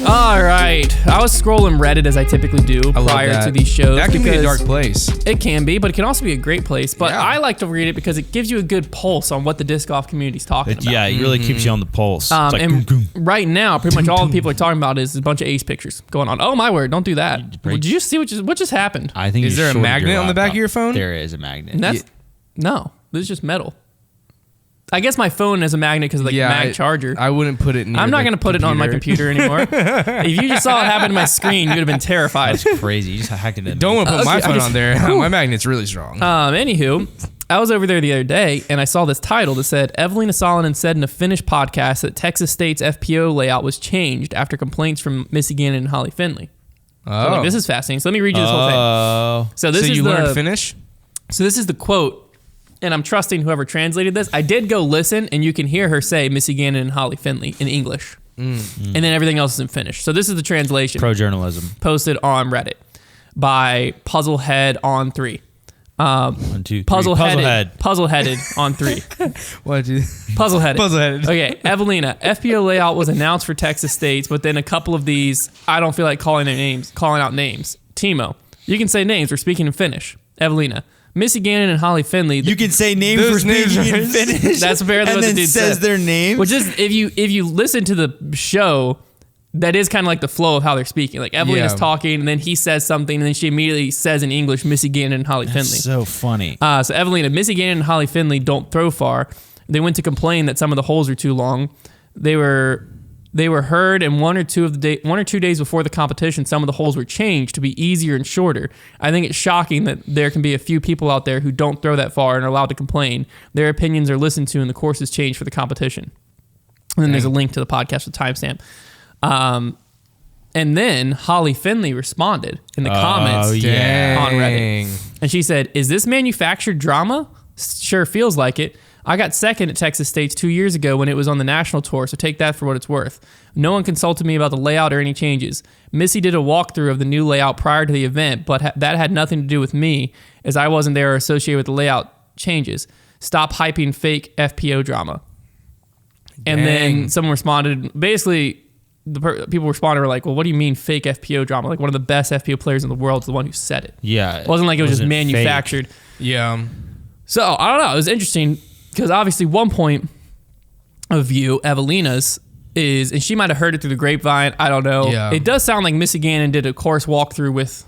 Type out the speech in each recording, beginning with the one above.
All right. I was scrolling Reddit as I typically do prior to these shows. That can be a dark place. It can be, but it can also be a great place. But Yeah. I like to read it because it gives you a good pulse on what the disc golf community is talking about. Yeah, it really keeps you on the pulse. It's like, And right now, pretty much all the people are talking about is a bunch of ace pictures going on. Oh my word! Don't do that. Did you see what just happened? I think Is you there a shorted magnet your on the back laptop. of your phone? There is a magnet. And that's no. This is just metal. I guess my phone has a magnet because of the mag charger. I wouldn't put it near I'm not going to put it on my computer anymore. If you just saw it happen to my screen, you would have been terrified. That's crazy. You just hacked it in. Don't want to put my phone on there. My magnet's really strong. Anywho, I was over there the other day and I saw this title that said, Evelina Salonen said in a Finnish podcast that Texas State's FPO layout was changed after complaints from Missy Gannon and Holly Finley. So, like, this is fascinating. So let me read you this whole thing. So this is you learned Finnish? So this is the quote, and I'm trusting whoever translated this. I did go listen, and you can hear her say Missy Gannon and Holly Finley in English. And then everything else is in Finnish. So this is the translation. Pro journalism. Posted on Reddit by Puzzlehead on 3. 1, 2, 3. Puzzleheaded on 3. What? Puzzleheaded. Okay, Evelina. FPO layout was announced for Texas State's, but then a couple of these, I don't feel like calling out names. Timo. You can say names. We're speaking in Finnish. Evelina. Missy Gannon and Holly Finley. You can say names Those for names speaking are- in Finnish. That's apparently and what the then dude says said. their names. Which is, if you listen to the show, that is kind of like the flow of how they're speaking. Like Evelina's talking, and then he says something, and then she immediately says in English, Missy Gannon and Holly Finley. so funny. So Evelina, Missy Gannon and Holly Finley don't throw far. They went to complain that some of the holes are too long. They were heard, and 1 or 2 days before the competition, some of the holes were changed to be easier and shorter. I think it's shocking that there can be a few people out there who don't throw that far and are allowed to complain. Their opinions are listened to, and the course is changed for the competition. And then there's a link to the podcast with timestamp. And then Holly Finley responded in the comments on Reddit. And she said, "Is this manufactured drama? Sure feels like it. I got second at Texas State's 2 years ago when it was on the national tour, so take that for what it's worth. No one consulted me about the layout or any changes. Missy did a walkthrough of the new layout prior to the event, but that had nothing to do with me, as I wasn't there or associated with the layout changes. Stop hyping fake FPO drama." And then someone responded, basically, people responded were like, well, what do you mean fake FPO drama? Like, one of the best FPO players in the world is the one who said it. Yeah. It wasn't like it was just manufactured. Fake. Yeah. So, I don't know. It was interesting because obviously one point of view, Evelina's, is, and she might have heard it through the grapevine, I don't know. Yeah. It does sound like Missy Gannon did a course walkthrough with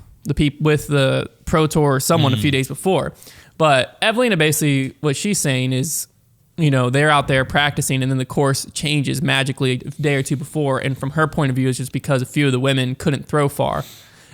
the Pro Tour or someone a few days before. But Evelina, basically, what she's saying is, you know, they're out there practicing and then the course changes magically a day or two before. And from her point of view, it's just because a few of the women couldn't throw far.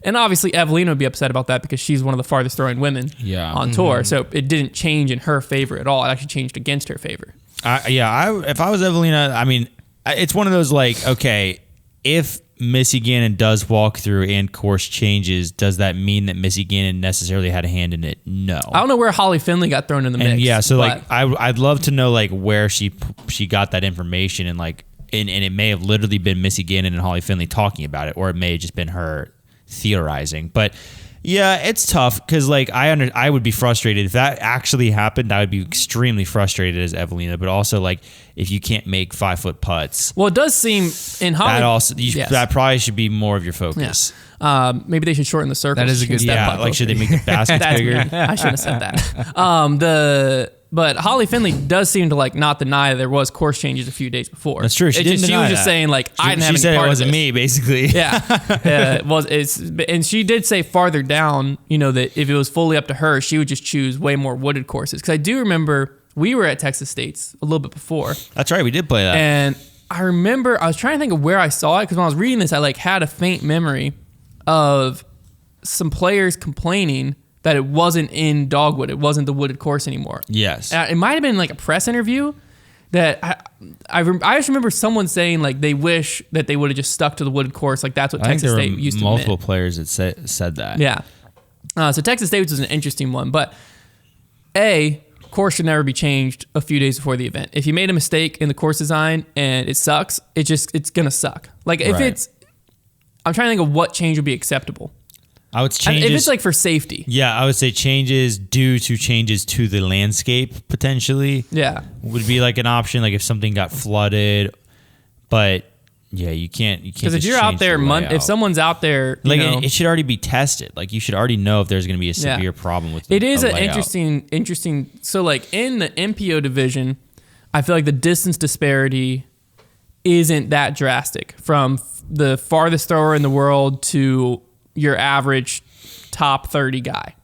And obviously Evelina would be upset about that because she's one of the farthest throwing women on tour. So it didn't change in her favor at all. It actually changed against her favor. If I was Evelina, I mean, it's one of those like, okay, if Missy Gannon does walk through and course changes, does that mean that Missy Gannon necessarily had a hand in it? No. I don't know where Holly Finley got thrown in the mix. And yeah, so like I'd love to know like where she got that information, and like and it may have literally been Missy Gannon and Holly Finley talking about it, or it may have just been her theorizing. But yeah, it's tough because like I would be frustrated if that actually happened. I would be extremely frustrated as Evelina, but also like if you can't make 5-foot putts. Well, it does seem in Holly that probably should be more of your focus. Yeah. Maybe they should shorten the circle. That is a good step. Like should they make the basket bigger? I shouldn't have said that. But Holly Finley does seem to like not deny there was course changes a few days before. That's true. She was just saying like I didn't have any She said part it wasn't of me, basically. Yeah, it was. And she did say farther down, you know, that if it was fully up to her, she would just choose way more wooded courses. Because I do remember we were at Texas State's a little bit before. That's right. We did play that. And I remember I was trying to think of where I saw it because when I was reading this, I like had a faint memory of some players complaining that it wasn't in Dogwood. It wasn't the wooded course anymore. Yes. It might have been like a press interview that I just remember someone saying like they wish that they would have just stuck to the wooded course. Like that's what Texas State used to admit. Multiple players that said that. Yeah. So Texas State was an interesting one, but course should never be changed a few days before the event. If you made a mistake in the course design and it sucks, it's gonna suck. Like if I'm trying to think of what change would be acceptable. I would change if it's like for safety. Yeah, I would say changes due to changes to the landscape potentially. Yeah, would be like an option. Like if something got flooded, but Yeah, you can't because if you're out there, if someone's out there, like it should already be tested. Like you should already know if there's going to be a severe problem with it. Is an interesting. So like in the MPO division, I feel like the distance disparity isn't that drastic from the farthest thrower in the world to your average top 30 guy.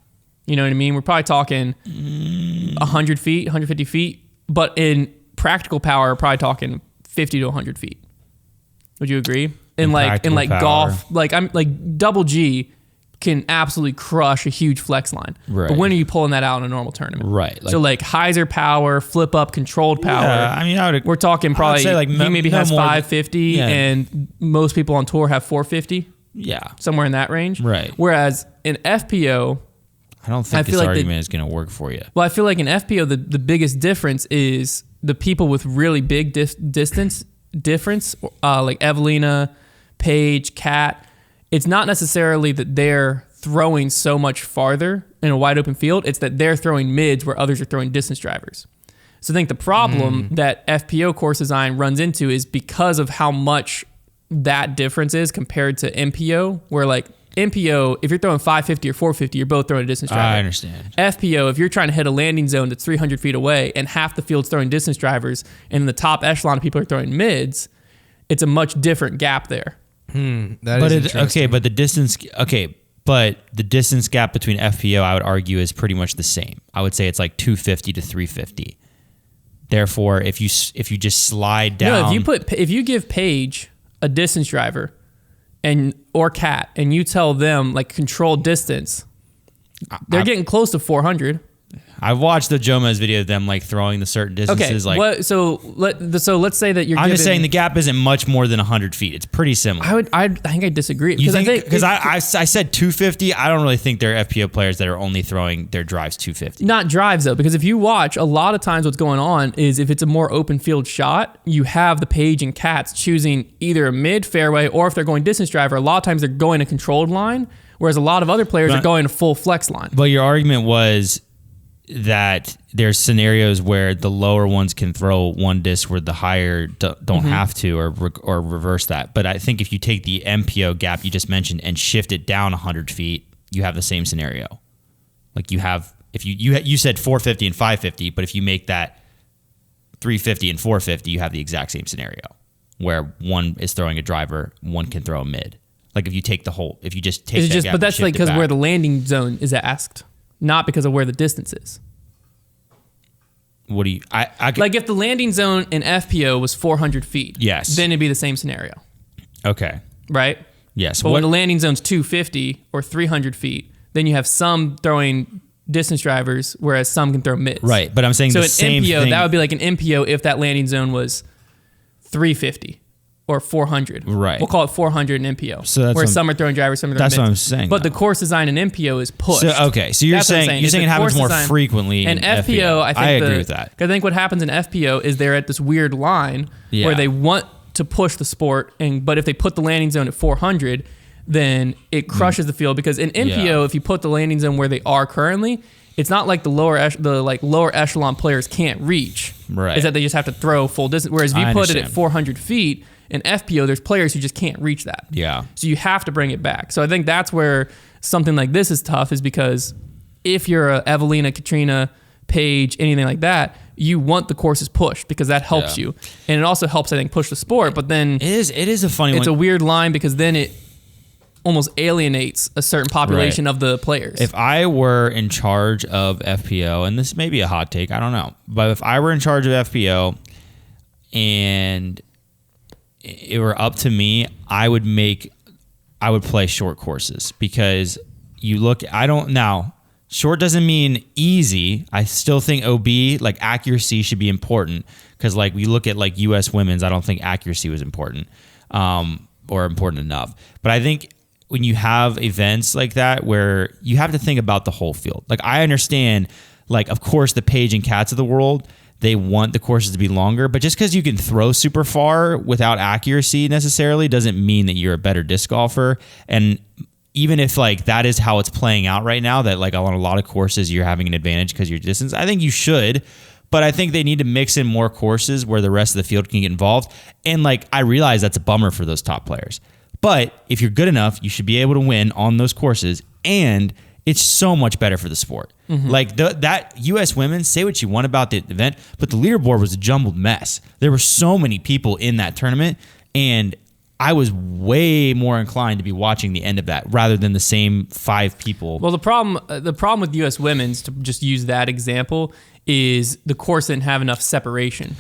You know what I mean? We're probably talking 100 feet, 150 feet, but in practical power, we're probably talking 50 to 100 feet. Would you agree? In like golf, like I'm like double G can absolutely crush a huge flex line. Right. But when are you pulling that out in a normal tournament? Right. So like hyzer power, flip up, controlled power. Yeah, I mean, we're talking probably say like he maybe has 550 yeah. and most people on tour have 450. Yeah. Somewhere in that range. Right. Whereas in FPO, I don't think this argument is going to work for you. Well, I feel like in FPO, the biggest difference is the people with really big distance difference, like Evelina, Paige, Kat. It's not necessarily that they're throwing so much farther in a wide open field. It's that they're throwing mids where others are throwing distance drivers. So I think the problem that FPO course design runs into is because of how much that difference is compared to MPO, where like MPO, if you're throwing 550 or 450, you're both throwing a distance driver. I understand. FPO, if you're trying to hit a landing zone that's 300 feet away and half the field's throwing distance drivers and the top echelon of people are throwing mids, it's a much different gap there. But the distance gap between FPO, I would argue, is pretty much the same. I would say it's like 250 to 350. Therefore, if you just slide down, if you give Paige a distance driver or Cat and you tell them like control distance, they're getting close to 400. I've watched the Joma's video of them like throwing the certain distances. Okay, like so let's say that you're. I'm just saying the gap isn't much more than 100 feet. It's pretty similar. I think I disagree because I said 250. I don't really think there are FPO players that are only throwing their drives 250. Not drives though, because if you watch, a lot of times what's going on is if it's a more open field shot, you have the Paige and Cats choosing either a mid fairway or if they're going distance driver. A lot of times they're going a controlled line, whereas a lot of other players are going a full flex line. But your argument was that there's scenarios where the lower ones can throw one disc where the higher don't have to, or reverse that. But I think if you take the MPO gap you just mentioned and shift it down 100 feet, you have the same scenario. Like you have, if you said 450 and 550, but if you make that 350 and 450, you have the exact same scenario where one is throwing a driver, one can throw a mid. Like if you take the whole, if you just take that gap, but that's like because where the landing zone is asked. Not because of where the distance is. What do you... like if the landing zone in FPO was 400 feet, yes, then it'd be the same scenario. Okay. Right? Yes. But when the landing zone's 250 or 300 feet, then you have some throwing distance drivers, whereas some can throw mids. Right, but I'm saying the same MPO, thing... that would be like an MPO if that landing zone was 350. Or 400. Right. We'll call it 400 in MPO. So that's where some are throwing drivers, some are throwing mids. That's what I'm saying. But the course design in MPO is pushed. So you're saying it happens more frequently in FPO. I agree with that. I think what happens in FPO is they're at this weird line where they want to push the sport, but if they put the landing zone at 400, then it crushes the field. Because in MPO, if you put the landing zone where they are currently, it's not like the lower echelon players can't reach. Right. It's that they just have to throw full distance. Whereas if you put it at 400 feet, in FPO, there's players who just can't reach that. Yeah. So you have to bring it back. So I think that's where something like this is tough, is because if you're a Evelina, Katrina, Paige, anything like that, you want the courses pushed because that helps you. And it also helps, I think, push the sport. But then it is a funny one. It's a weird line because then it almost alienates a certain population of the players. If I were in charge of FPO, and this may be a hot take, I don't know. But if I were in charge of FPO and it were up to me, I would play short courses because short doesn't mean easy. I still think OB, like accuracy should be important because like we look at like US women's, I don't think accuracy was important or important enough. But I think when you have events like that where you have to think about the whole field, like I understand, like of course the Paige and Cats of the world, they want the courses to be longer, but just because you can throw super far without accuracy necessarily doesn't mean that you're a better disc golfer. And even if like that is how it's playing out right now, that like on a lot of courses you're having an advantage because your distance, I think you should But I think they need to mix in more courses where the rest of the field can get involved. And like, I realize that's a bummer for those top players. But if you're good enough, you should be able to win on those courses. And it's so much better for the sport. Like that U.S. women, say what you want about the event, but the leaderboard was a jumbled mess. There were so many people in that tournament, and I was way more inclined to be watching the end of that rather than the same 5 people. Well, the problem with U.S. women's, to just use that example, is the course didn't have enough separation.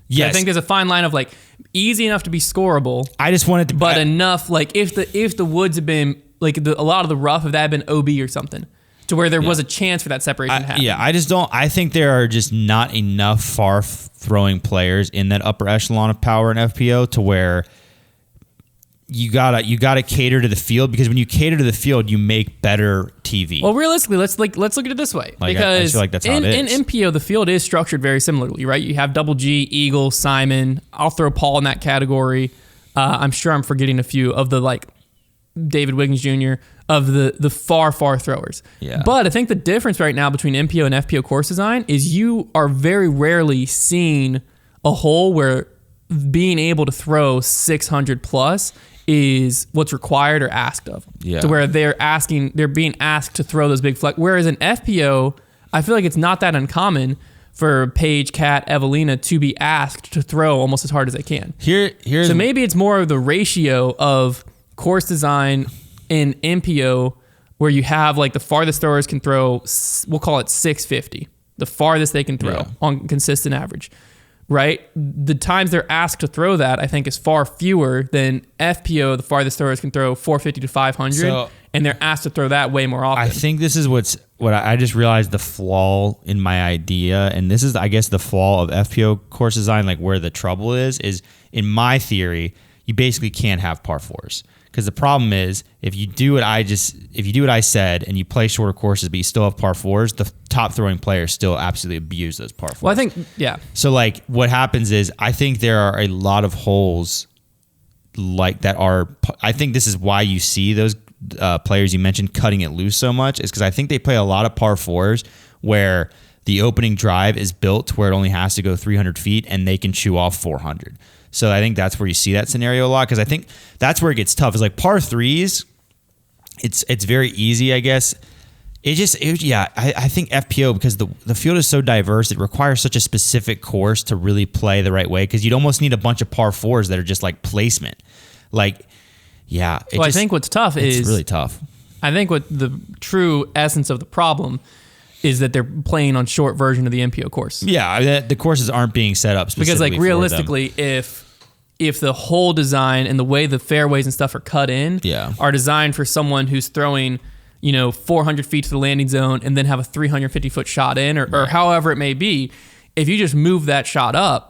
Yes. I think there's a fine line of like easy enough to be scoreable. I just wanted to, but enough like if the woods had been like a lot of the rough of that had been OB or something, to where there was a chance for that separation to happen. Yeah, I think there are just not enough far throwing players in that upper echelon of power in FPO to where you gotta cater to the field, because when you cater to the field, you make better TV. Well, realistically, let's look at it this way. Like, because I feel like that's how it is. In MPO, the field is structured very similarly, right? You have Double G, Eagle, Simon. I'll throw Paul in that category. I'm sure I'm forgetting a few of the like David Wiggins Jr. of the far throwers. Yeah. But I think the difference right now between MPO and FPO course design is you are very rarely seeing a hole where being able to throw 600 plus is what's required or asked of. Yeah. To where they're being asked to throw those big flex. Whereas in FPO, I feel like it's not that uncommon for Paige, Kat, Evelina to be asked to throw almost as hard as they can. So maybe it's more of the ratio of course design in MPO where you have like the farthest throwers can throw, we'll call it 650, the farthest they can throw on consistent average. Right? The times they're asked to throw that, I think, is far fewer than FPO. The farthest throwers can throw 450 to 500, and they're asked to throw that way more often. I think this is what I just realized the flaw in my idea, and this is, I guess, the flaw of FPO course design, like where the trouble is in my theory, you basically can't have par fours. Because the problem is, if you do what I said and you play shorter courses, but you still have par fours, the top throwing players still absolutely abuse those par fours. Well, I think, yeah. So like what happens is, I think there are a lot of holes like that are, I think this is why you see those players you mentioned cutting it loose so much, is because I think they play a lot of par fours where the opening drive is built to where it only has to go 300 feet and they can chew off 400. So I think that's where you see that scenario a lot, because I think that's where it gets tough. Is like par threes, it's very easy, I guess. I think FPO, because the field is so diverse, it requires such a specific course to really play the right way, because you'd almost need a bunch of par fours that are just like placement. Like, yeah. I think what's tough is... It's really tough. I think what the true essence of the problem is that they're playing on short version of the MPO course. Yeah, the courses aren't being set up specifically because, like, realistically, if the whole design and the way the fairways and stuff are cut in are designed for someone who's throwing, 400 feet to the landing zone and then have a 350-foot shot in, or however it may be, if you just move that shot up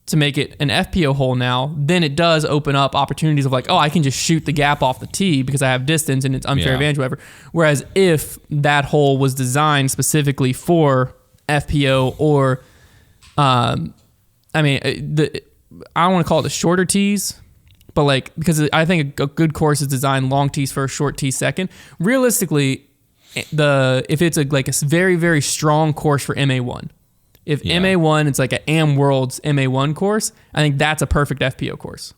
to make it an FPO hole now, then it does open up opportunities of like, oh, I can just shoot the gap off the tee because I have distance and it's unfair advantage, whatever. Whereas if that hole was designed specifically for FPO or, I don't want to call it the shorter tees, but like, because I think a good course is designed long tees first, short tees second. Realistically, if it's a very, very strong course for MA1, if MA1, it's like an Am Worlds MA1 course, I think that's a perfect FPO course.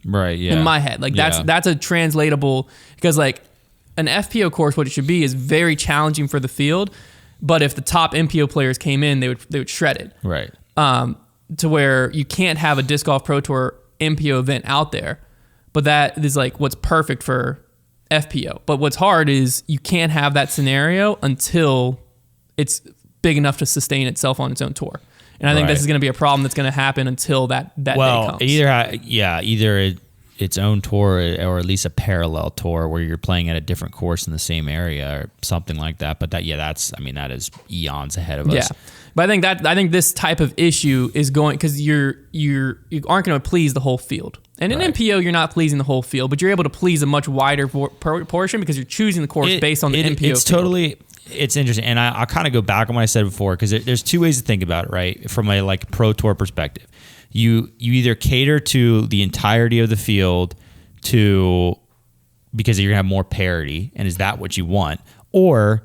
Right, yeah. In my head. Like that's a translatable, because like an FPO course, what it should be is very challenging for the field, but if the top MPO players came in, they would shred it. Right. To where you can't have a Disc Golf Pro Tour MPO event out there, but that is like what's perfect for FPO. But what's hard is you can't have that scenario until it's big enough to sustain itself on its own tour. And I think this is going to be a problem that's going to happen until that day comes. Either its own tour or at least a parallel tour where you're playing at a different course in the same area or something like that. But that is eons ahead of us. Yeah. But I think this type of issue is going, because you aren't going to please the whole field. And in MPO, you're not pleasing the whole field, but you're able to please a much wider portion because you're choosing the course based on the MPO. It's interesting, and I'll kind of go back on what I said before, because there's two ways to think about it, right? From a like pro tour perspective, you either cater to the entirety of the field because you're gonna have more parity, and is that what you want, or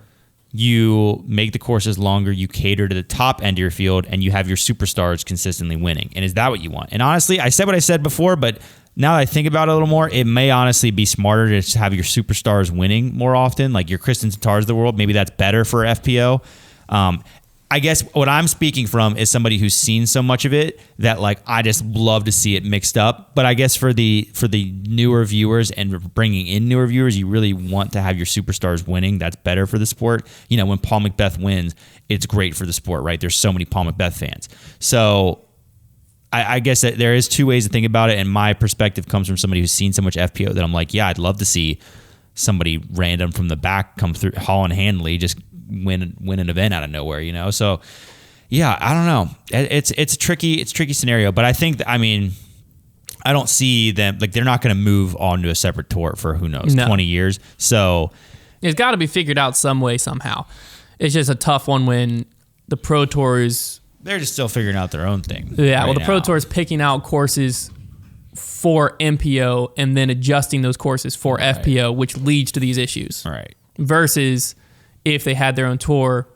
you make the courses longer, you cater to the top end of your field, and you have your superstars consistently winning. And is that what you want? And honestly, I said what I said before, but now that I think about it a little more, it may honestly be smarter to just have your superstars winning more often, like your Kristen Tatars of the world. Maybe that's better for FPO. I guess what I'm speaking from is somebody who's seen so much of it that like I just love to see it mixed up. But I guess for the newer viewers and bringing in newer viewers, you really want to have your superstars winning. That's better for the sport. You know, when Paul Macbeth wins, it's great for the sport, right? There's so many Paul Macbeth fans. So I guess that there is two ways to think about it, and my perspective comes from somebody who's seen so much FPO that I'm like, yeah, I'd love to see somebody random from the back come through, hauling handily, just win an event out of nowhere, you know? So yeah, I don't know. It's a tricky scenario, but I think I don't see them, like they're not going to move on to a separate tour for who knows, 20 years. So it's got to be figured out some way, somehow. It's just a tough one when the Pro Tours, they're just still figuring out their own thing. Yeah, well, the Pro Tour is picking out courses for MPO and then adjusting those courses for FPO, which leads to these issues. All right. Versus if they had their own tour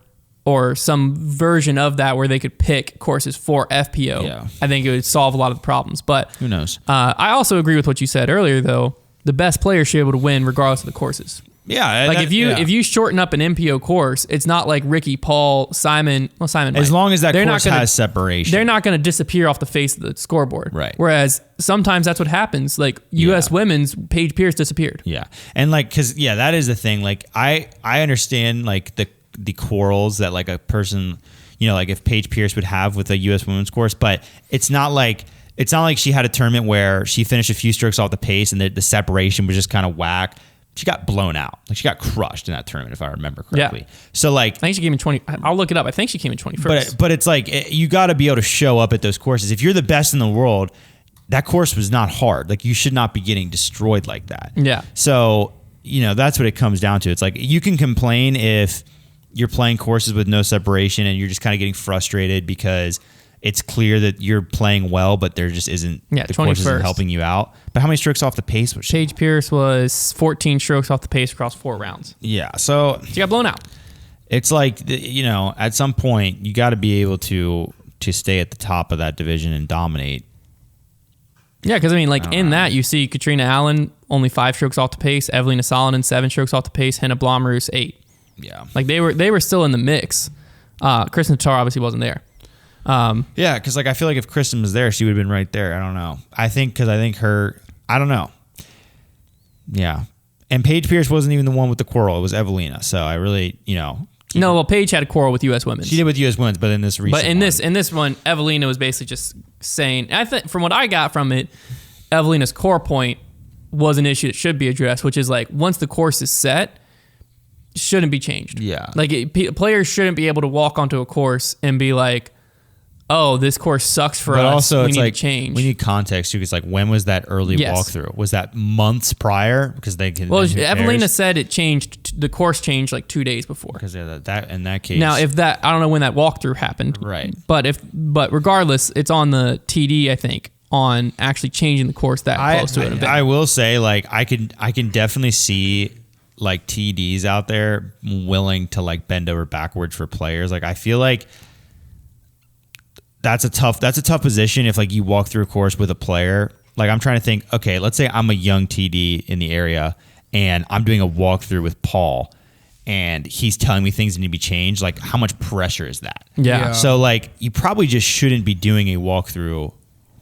or some version of that where they could pick courses for FPO, I think it would solve a lot of the problems. But who knows? I also agree with what you said earlier, though. The best player should be able to win regardless of the courses. Yeah, like if you shorten up an MPO course, it's not like Ricky, Paul, Simon. Well, Simon might. As long as that course has separation, they're not going to disappear off the face of the scoreboard. Right. Whereas sometimes that's what happens. Like U.S. women's, Paige Pierce disappeared. Yeah, and like because that is the thing. Like I understand like the quarrels that like a person, you know, like if Paige Pierce would have with a U.S. women's course, but it's not like she had a tournament where she finished a few strokes off the pace and the separation was just kind of whack. She got blown out. Like she got crushed in that tournament, if I remember correctly. Yeah. So like, I think she came in 20. I'll look it up. I think she came in 21st. But it's like you got to be able to show up at those courses. If you're the best in the world, that course was not hard. Like you should not be getting destroyed like that. Yeah. So you know that's what it comes down to. It's like you can complain if you're playing courses with no separation and you're just kind of getting frustrated because it's clear that you're playing well, but there just isn't the course isn't helping you out. But how many strokes off the pace was she? Paige Pierce was 14 strokes off the pace across 4 rounds. Yeah, so she got blown out. It's like, you know, at some point you got to be able to stay at the top of that division and dominate. Yeah, because I mean, like in that you see Katrina Allen only 5 strokes off the pace, Evelina Salonen 7 strokes off the pace, Henna Blomroos 8. Yeah, like they were still in the mix. Kristen Tatar obviously wasn't there. Yeah, because like I feel like if Kristen was there, she would have been right there. I don't know. I think I don't know. Yeah, and Paige Pierce wasn't even the one with the quarrel. It was Evelina. So I really, you know. No, well, Paige had a quarrel with U.S. Women's. She did with U.S. Women's, but in this recent in this one, Evelina was basically just saying. I think from what I got from it, Evelina's core point was an issue that should be addressed, which is like once the course is set, shouldn't be changed. Yeah, like players shouldn't be able to walk onto a course and be like, oh, this course sucks for us. But also, we need to change. We need context too, because like, when was that early walkthrough? Was that months prior? Because they can. Well, Evelina said it changed. The course changed like 2 days before. Because that in that case. Now, if that, I don't know when that walkthrough happened. Right. But regardless, it's on the TD. I think on actually changing the course that close to an event. I will say, like, I can definitely see like TDs out there willing to like bend over backwards for players. Like, I feel like. That's a tough position if like you walk through a course with a player. Like I'm trying to think, okay, let's say I'm a young TD in the area and I'm doing a walkthrough with Paul and he's telling me things need to be changed. Like how much pressure is that? Yeah. So like you probably just shouldn't be doing a walkthrough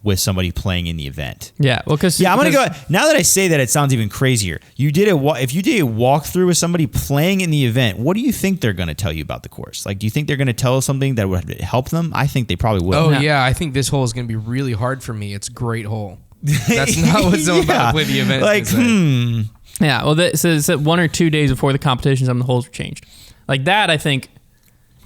with somebody playing in the event. Yeah. Well, I'm gonna go. Now that I say that, it sounds even crazier. If you did a walkthrough with somebody playing in the event, what do you think they're gonna tell you about the course? Like, do you think they're gonna tell us something that would help them? I think they probably will. Oh yeah, I think this hole is gonna be really hard for me. It's a great hole. That's not what someone about to play the event. Like, Yeah. Well, it says that 1 or 2 days before the competition, some of the holes were changed. Like that, I think.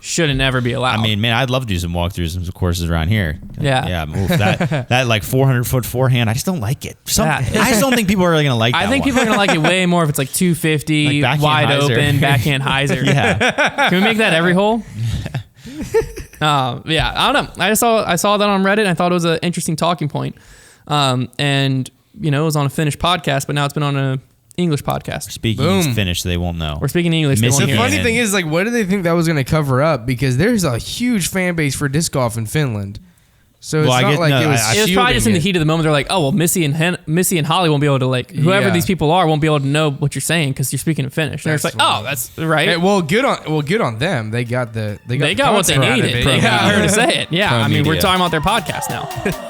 Shouldn't ever be allowed. I mean, man, I'd love to do some walkthroughs and some courses around here. Yeah. Move that like 400-foot forehand. I just don't like it. I just don't think people are really gonna like that. I think people are gonna like it way more if it's like 250, like wide open, backhand hyzer. Yeah. Can we make that every hole? Yeah, I don't know. I saw that on Reddit and I thought it was an interesting talking point. And you know, it was on a Finnish podcast, but now it's been on a English podcast. Speaking Boom. Finnish, so they won't know. We're speaking English. They Missy won't The hear funny it. thing is, like, what do they think that was going to cover up? Because there's a huge fan base for disc golf in Finland. So it's Well, I not guess- like no, it was. I- It was probably just in the shielding heat of the moment. They're like, oh, well, Missy and Holly won't be able to, like, whoever Yeah. these people are won't be able to know what you're saying because you're speaking in Finnish. And it's like, That's oh, funny. that's right. Hey, well, good on them. They got the they got what they content out of needed. it. They got her to say it. Yeah, Pro I mean, we're media. talking about their podcast now.